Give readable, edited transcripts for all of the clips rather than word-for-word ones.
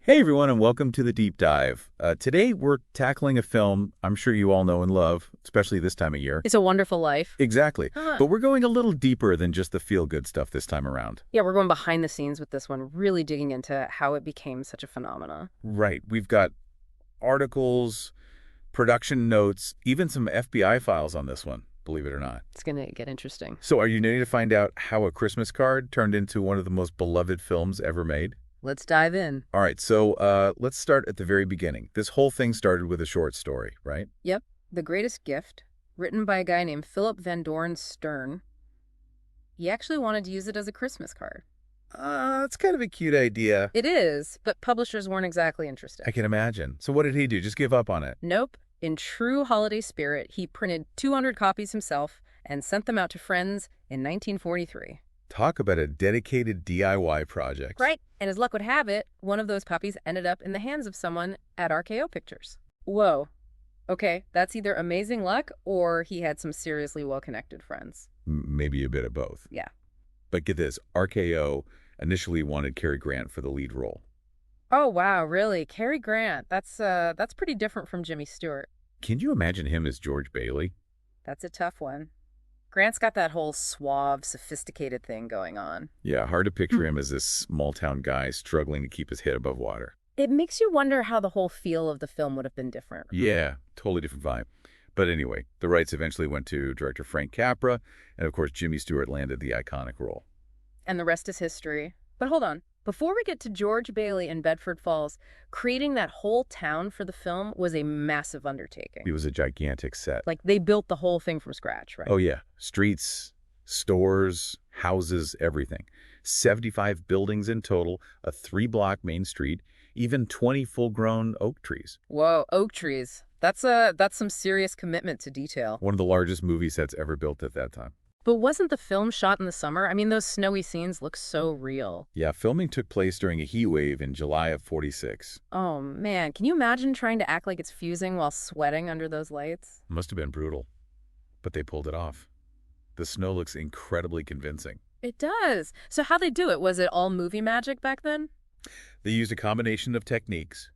Hey everyone, and welcome to the Deep Dive. Today we're tackling a film I'm sure you all know and love, especially this time of year. It's a Wonderful Life. Exactly. Huh. But we're going a little deeper than just the feel-good stuff this time around. Yeah, we're going behind the scenes with this one, really digging into how it became such a phenomena. Right. We've got articles, production notes, even some FBI files on this one, believe it or not. It's going to get interesting. So are you ready to find out how A Christmas Card turned into one of the most beloved films ever made? Let's dive in. All right, so let's start at the very beginning. This whole thing started with a short story, right? Yep, The Greatest Gift, written by a guy named Philip Van Doren Stern. He actually wanted to use it as a Christmas card. It's kind of a cute idea. It is, but publishers weren't exactly interested. I can imagine. So what did he do? Just give up on it? Nope. In true holiday spirit, he printed 200 copies himself and sent them out to friends in 1943. Talk about a dedicated DIY project. Right. And as luck would have it, one of those copies ended up in the hands of someone at RKO Pictures. Whoa. Okay, that's either amazing luck or he had some seriously well-connected friends. Maybe a bit of both. Yeah. But get this, RKO initially wanted Cary Grant for the lead role. Oh, wow, really? Cary Grant. That's pretty different from Jimmy Stewart. Can you imagine him as George Bailey? That's a tough one. Grant's got that whole suave, sophisticated thing going on. Yeah, hard to picture him as this small-town guy struggling to keep his head above water. It makes you wonder how the whole feel of the film would have been different. Yeah, totally different vibe. But anyway, the rights eventually went to director Frank Capra, and of course Jimmy Stewart landed the iconic role. And the rest is history. But hold on. Before we get to George Bailey in Bedford Falls, creating that whole town for the film was a massive undertaking. It was a gigantic set. Like, they built the whole thing from scratch, right? Oh, yeah. Streets, stores, houses, everything. 75 buildings in total, a 3-block main street, even 20 full-grown oak trees. Whoa, oak trees. That's some serious commitment to detail. One of the largest movie sets ever built at that time. But wasn't the film shot in the summer? I mean, those snowy scenes look so real. Yeah, filming took place during a heat wave in July of '46. Oh, man. Can you imagine trying to act like it's fusing while sweating under those lights? Must have been brutal. But they pulled it off. The snow looks incredibly convincing. It does. So how'd they do it? Was it all movie magic back then? They used a combination of techniques,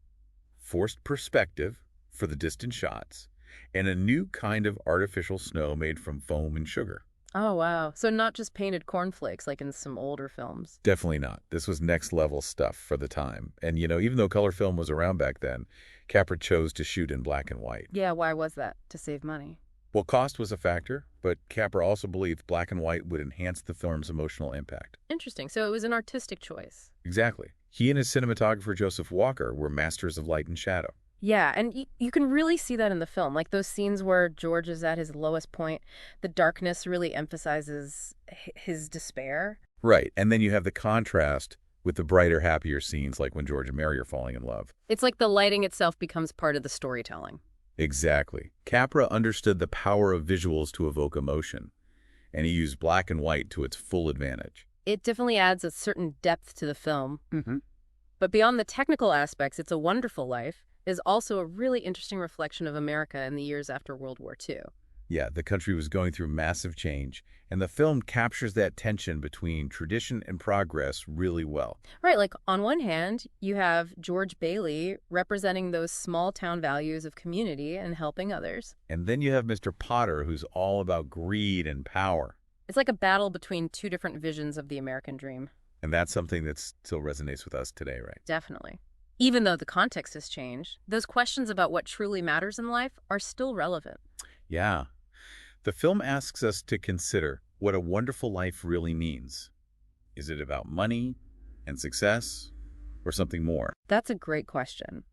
forced perspective for the distant shots, and a new kind of artificial snow made from foam and sugar. Oh, wow. So not just painted cornflakes like in some older films. Definitely not. This was next level stuff for the time. And, even though color film was around back then, Capra chose to shoot in black and white. Yeah, why was that? To save money. Well, cost was a factor, but Capra also believed black and white would enhance the film's emotional impact. Interesting. So it was an artistic choice. Exactly. He and his cinematographer Joseph Walker were masters of light and shadow. Yeah, and you can really see that in the film. Like those scenes where George is at his lowest point, the darkness really emphasizes his despair. Right, and then you have the contrast with the brighter, happier scenes like when George and Mary are falling in love. It's like the lighting itself becomes part of the storytelling. Exactly. Capra understood the power of visuals to evoke emotion, and he used black and white to its full advantage. It definitely adds a certain depth to the film. Mm-hmm. But beyond the technical aspects, It's a Wonderful Life is also a really interesting reflection of America in the years after World War II. Yeah, the country was going through massive change, and the film captures that tension between tradition and progress really well. Right, like on one hand, you have George Bailey representing those small town values of community and helping others. And then you have Mr. Potter, who's all about greed and power. It's like a battle between two different visions of the American dream. And that's something that still resonates with us today, right? Definitely. Even though the context has changed, those questions about what truly matters in life are still relevant. Yeah. The film asks us to consider what a wonderful life really means. Is it about money and success, or something more? That's a great question.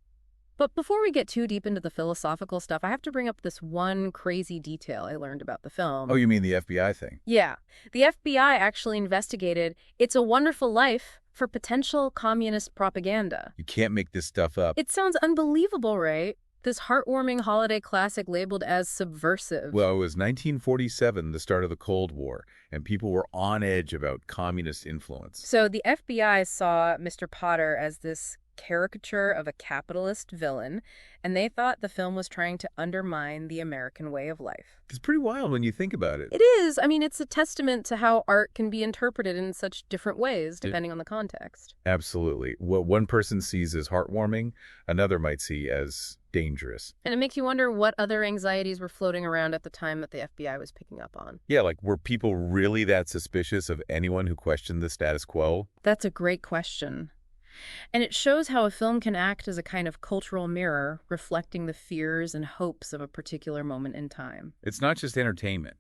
But before we get too deep into the philosophical stuff, I have to bring up this one crazy detail I learned about the film. Oh, you mean the FBI thing? Yeah. The FBI actually investigated It's a Wonderful Life for potential communist propaganda. You can't make this stuff up. It sounds unbelievable, right? This heartwarming holiday classic labeled as subversive. Well, it was 1947, the start of the Cold War, and people were on edge about communist influence. So the FBI saw Mr. Potter as this caricature of a capitalist villain, and they thought the film was trying to undermine the American way of life. It's pretty wild when you think about it. It is. I mean, it's a testament to how art can be interpreted in such different ways, It- depending on the context. Absolutely. What one person sees as heartwarming, another might see as dangerous. And it makes you wonder what other anxieties were floating around at the time that the FBI was picking up on. Yeah, like were people really that suspicious of anyone who questioned the status quo? That's a great question. And it shows how a film can act as a kind of cultural mirror, reflecting the fears and hopes of a particular moment in time. It's not just entertainment.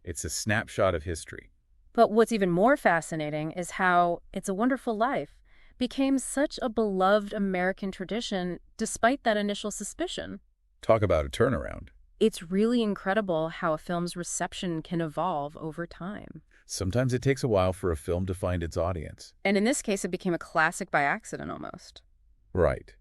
It's a snapshot of history. But what's even more fascinating is how It's a Wonderful Life became such a beloved American tradition despite that initial suspicion. Talk about a turnaround. It's really incredible how a film's reception can evolve over time. Sometimes it takes a while for a film to find its audience. And in this case, it became a classic by accident almost. Right.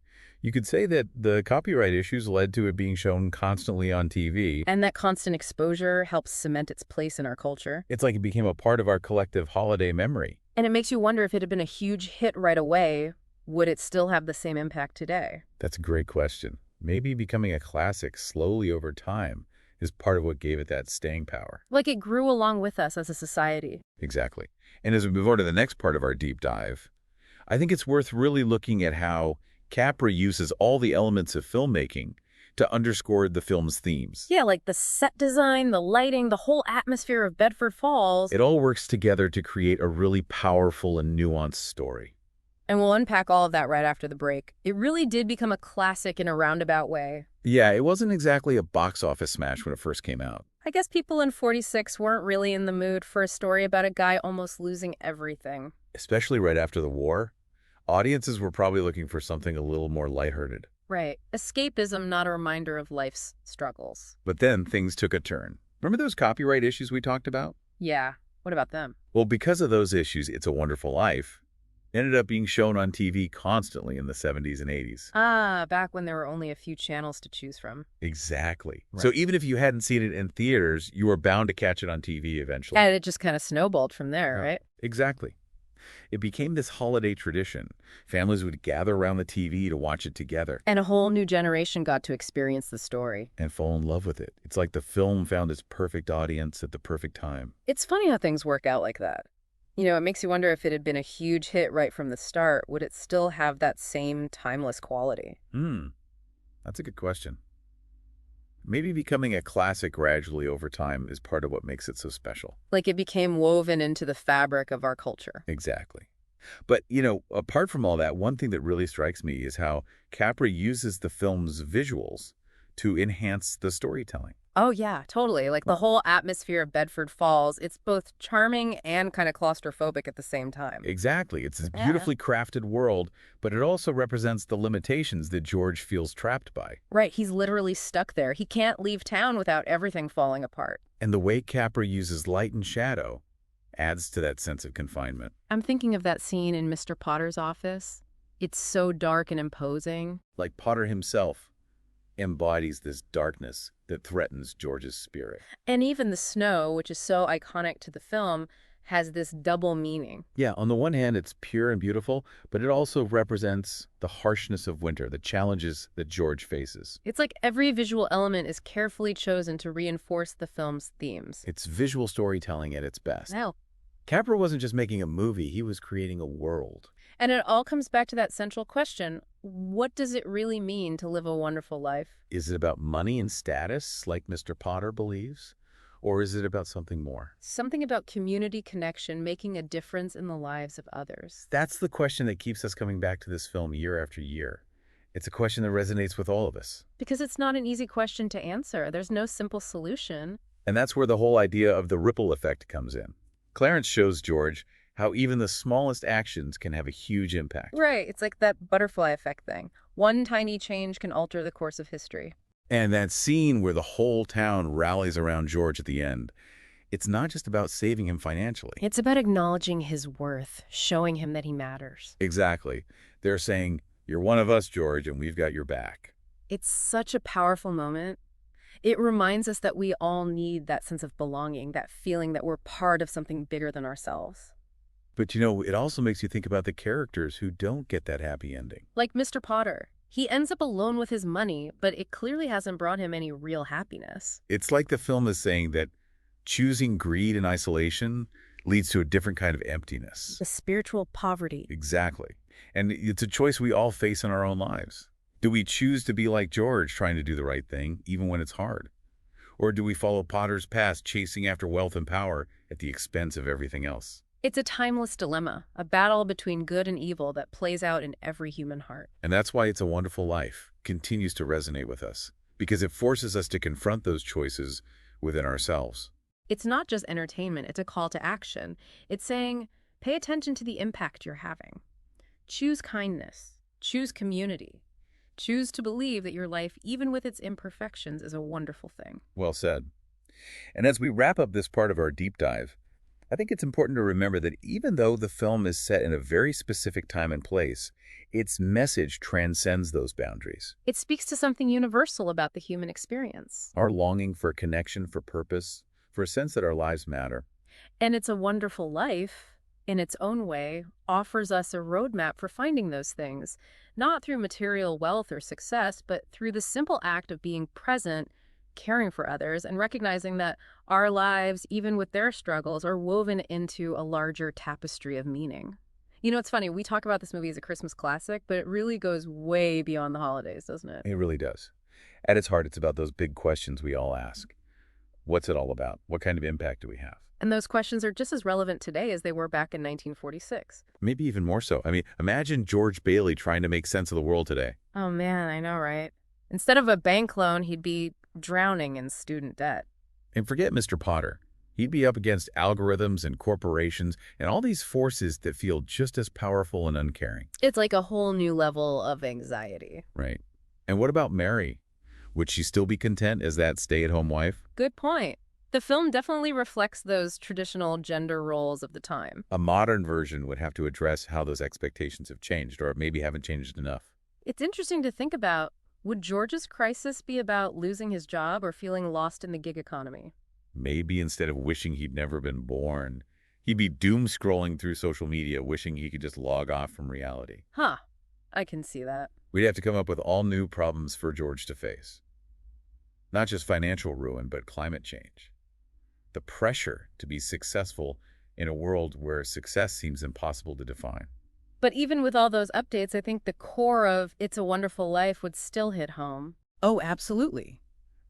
You could say that the copyright issues led to it being shown constantly on TV. And that constant exposure helps cement its place in our culture. It's like it became a part of our collective holiday memory. And it makes you wonder if it had been a huge hit right away, would it still have the same impact today? That's a great question. Maybe becoming a classic slowly over time is part of what gave it that staying power. Like it grew along with us as a society. Exactly. And as we move on to the next part of our deep dive, I think it's worth really looking at how Capra uses all the elements of filmmaking to underscore the film's themes. Yeah, like the set design, the lighting, the whole atmosphere of Bedford Falls. It all works together to create a really powerful and nuanced story. And we'll unpack all of that right after the break. It really did become a classic in a roundabout way. Yeah, it wasn't exactly a box office smash when it first came out. I guess people in 46 weren't really in the mood for a story about a guy almost losing everything. Especially right after the war, audiences were probably looking for something a little more lighthearted. Right. Escapism, not a reminder of life's struggles. But then things took a turn. Remember those copyright issues we talked about? Yeah. What about them? Well, because of those issues, It's a Wonderful Life ended up being shown on TV constantly in the 70s and 80s. Ah, back when there were only a few channels to choose from. Exactly. Right. So even if you hadn't seen it in theaters, you were bound to catch it on TV eventually. And it just kind of snowballed from there, Yeah. right? Exactly. It became this holiday tradition. Families would gather around the TV to watch it together And a whole new generation got to experience the story. and fall in love with it. It's like the film found its perfect audience at the perfect time. It's funny how things work out like that. You know, it makes you wonder if it had been a huge hit right from the start, would it still have that same timeless quality? That's a good question. Maybe becoming a classic gradually over time is part of what makes it so special. Like it became woven into the fabric of our culture. Exactly. But, apart from all that, one thing that really strikes me is how Capra uses the film's visuals to enhance the storytelling. Oh, yeah, totally. Like the whole atmosphere of Bedford Falls, it's both charming and kind of claustrophobic at the same time. Exactly. It's this Yeah. beautifully crafted world, but it also represents the limitations that George feels trapped by. Right, he's literally stuck there. He can't leave town without everything falling apart. And the way Capra uses light and shadow adds to that sense of confinement. I'm thinking of that scene in Mr. Potter's office. It's so dark and imposing. Like Potter himself embodies this darkness that threatens George's spirit. And even the snow, which is so iconic to the film, has this double meaning. Yeah, on the one hand, it's pure and beautiful, but it also represents the harshness of winter, the challenges that George faces. It's like every visual element is carefully chosen to reinforce the film's themes. It's visual storytelling at its best. Wow. Capra wasn't just making a movie, he was creating a world. And it all comes back to that central question. What does it really mean to live a wonderful life? Is it about money and status, like Mr. Potter believes? Or is it about something more? Something about community connection, making a difference in the lives of others. That's the question that keeps us coming back to this film year after year. It's a question that resonates with all of us. Because it's not an easy question to answer. There's no simple solution. And that's where the whole idea of the ripple effect comes in. Clarence shows George how even the smallest actions can have a huge impact. Right. It's like that butterfly effect thing. One tiny change can alter the course of history. And that scene where the whole town rallies around George at the end, it's not just about saving him financially. It's about acknowledging his worth, showing him that he matters. Exactly. They're saying, "You're one of us, George, and we've got your back." It's such a powerful moment. It reminds us that we all need that sense of belonging, that feeling that we're part of something bigger than ourselves. But it also makes you think about the characters who don't get that happy ending. Like Mr. Potter. He ends up alone with his money, but it clearly hasn't brought him any real happiness. It's like the film is saying that choosing greed and isolation leads to a different kind of emptiness. The spiritual poverty. Exactly. And it's a choice we all face in our own lives. Do we choose to be like George, trying to do the right thing, even when it's hard? Or do we follow Potter's path, chasing after wealth and power at the expense of everything else? It's a timeless dilemma, a battle between good and evil that plays out in every human heart. And that's why It's a Wonderful Life continues to resonate with us, because it forces us to confront those choices within ourselves. It's not just entertainment, it's a call to action. It's saying, pay attention to the impact you're having. Choose kindness. Choose community. Choose to believe that your life, even with its imperfections, is a wonderful thing. Well said. And as we wrap up this part of our deep dive, I think it's important to remember that even though the film is set in a very specific time and place, its message transcends those boundaries. It speaks to something universal about the human experience. Our longing for connection, for purpose, for a sense that our lives matter. And It's a Wonderful Life, in its own way, offers us a roadmap for finding those things, not through material wealth or success, but through the simple act of being present, caring for others, and recognizing that our lives, even with their struggles, are woven into a larger tapestry of meaning. It's funny, we talk about this movie as a Christmas classic, but it really goes way beyond the holidays, doesn't it? It really does. At its heart, it's about those big questions we all ask. What's it all about? What kind of impact do we have? And those questions are just as relevant today as they were back in 1946. Maybe even more so. I mean, imagine George Bailey trying to make sense of the world today. Oh man, I know, right? Instead of a bank loan, he'd be drowning in student debt. And forget Mr. Potter. He'd be up against algorithms and corporations and all these forces that feel just as powerful and uncaring. It's like a whole new level of anxiety. Right. And what about Mary? Would she still be content as that stay-at-home wife? Good point. The film definitely reflects those traditional gender roles of the time. A modern version would have to address how those expectations have changed, or maybe haven't changed enough. It's interesting to think about. Would George's crisis be about losing his job or feeling lost in the gig economy? Maybe instead of wishing he'd never been born, he'd be doom-scrolling through social media, wishing he could just log off from reality. Huh. I can see that. We'd have to come up with all new problems for George to face. Not just financial ruin, but climate change. The pressure to be successful in a world where success seems impossible to define. But even with all those updates, I think the core of It's a Wonderful Life would still hit home. Oh, absolutely.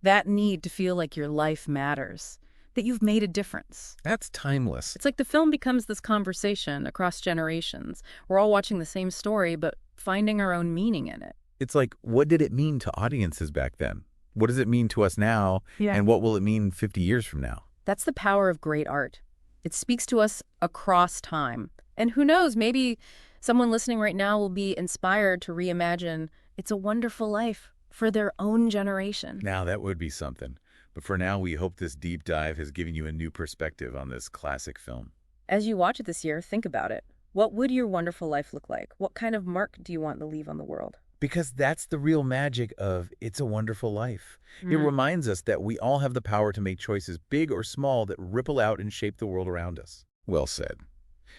That need to feel like your life matters, that you've made a difference. That's timeless. It's like the film becomes this conversation across generations. We're all watching the same story, but finding our own meaning in it. It's like, what did it mean to audiences back then? What does it mean to us now? Yeah. And what will it mean 50 years from now? That's the power of great art. It speaks to us across time. And who knows, maybe someone listening right now will be inspired to reimagine It's a Wonderful Life for their own generation. Now, that would be something. But for now, we hope this deep dive has given you a new perspective on this classic film. As you watch it this year, think about it. What would your wonderful life look like? What kind of mark do you want to leave on the world? Because that's the real magic of It's a Wonderful Life. It reminds us that we all have the power to make choices, big or small, that ripple out and shape the world around us. Well said.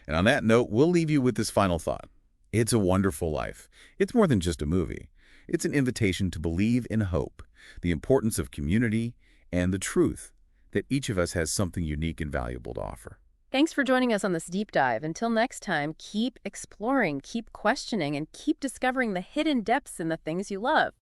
And on that note, we'll leave you with this final thought. It's a Wonderful Life. It's more than just a movie. It's an invitation to believe in hope, the importance of community, and the truth that each of us has something unique and valuable to offer. Thanks for joining us on this deep dive. Until next time, keep exploring, keep questioning, and keep discovering the hidden depths in the things you love.